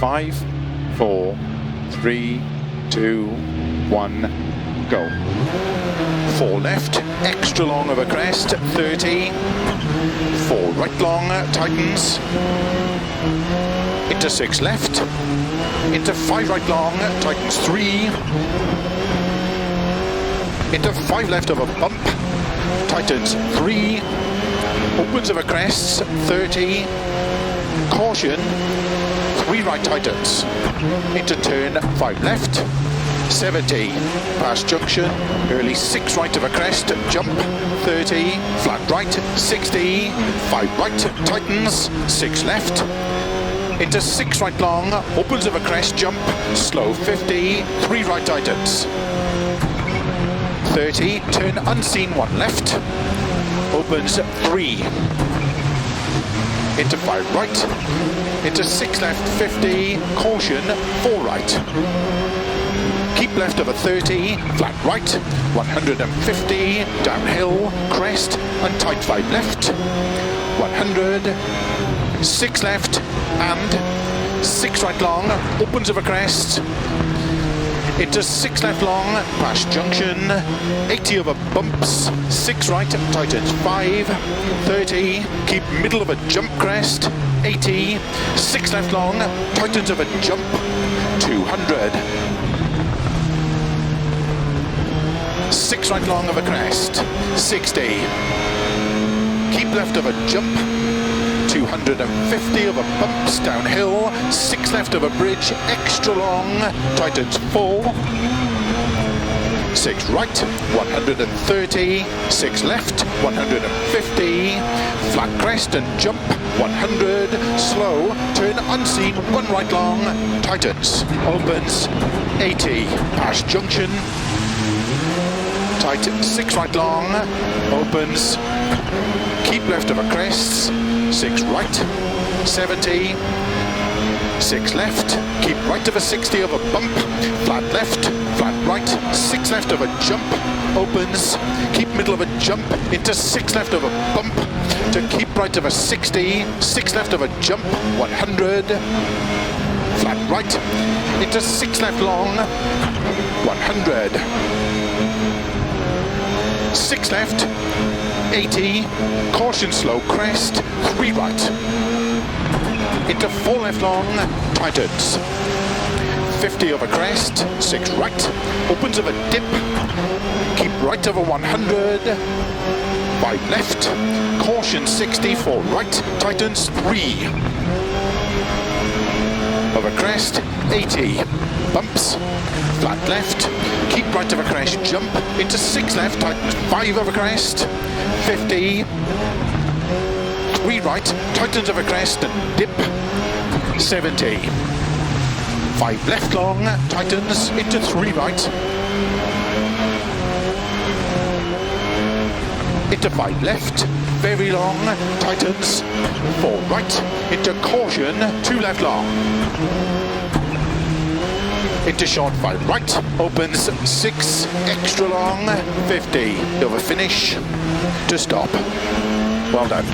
5, 4, 3, 2, 1, go. 4 left, extra long over crest, 30. 4 right long, tightens. Into 6 left. Into 5 right long, tightens 3. Into 5 left over bump, tightens 3. Opens over crests, 30. Caution, 3 right tightens. Into turn 5 left. 70, past junction, early 6 right of a crest, jump, 30, flat right, 60, 5 right, tightens, 6 left, into 6 right long, opens of a crest, jump, slow 50, 3 right tightens, 30, turn unseen 1 left, opens 3, into 5 right, into 6 left, 50, caution, 4 right. Keep left over 30, flat right, 150, downhill, crest, and tight 5 left, 100, 6 left, and 6 right long, opens over crest, into 6 left long, past junction, 80 over bumps, 6 right, tightens 5, 30, keep middle of a jump crest, 80, 6 left long, tightens of a jump, 200. 6 right long of a crest, 60. Keep left of a jump, 250 of a bumps downhill, 6 left of a bridge, extra long, tightens 4. 6 right, 130, 6 left, 150, flat crest and jump, 100, slow, turn unseen, 1 right long, tightens, opens, 80, past junction, tight, 6 right long, opens, keep left of a crest, 6 right, 70, 6 left, keep right of a 60 of a bump, flat left, flat right, 6 left of a jump, opens, keep middle of a jump, into 6 left of a bump, to keep right of a 60, 6 left of a jump, 100, flat right, into 6 left long, 100. 6 left, 80, caution slow crest, 3 right, into 4 left long, tightens, 50 over crest, 6 right, opens of a dip, keep right over 100, 5 left, caution 60, 4 right, tightens 3, over crest, 80, bumps, flat left, keep right over crest, jump, into 6 left, tightens 5 over crest, 50, 3 right, tightens over crest and dip, 70, 5 left long, tightens, into 3 right, into 5 left, very long, tightens, 4 right, into caution, 2 left long. Into short 5 right, opens 6, extra long, 50, over finish, to stop. Well done.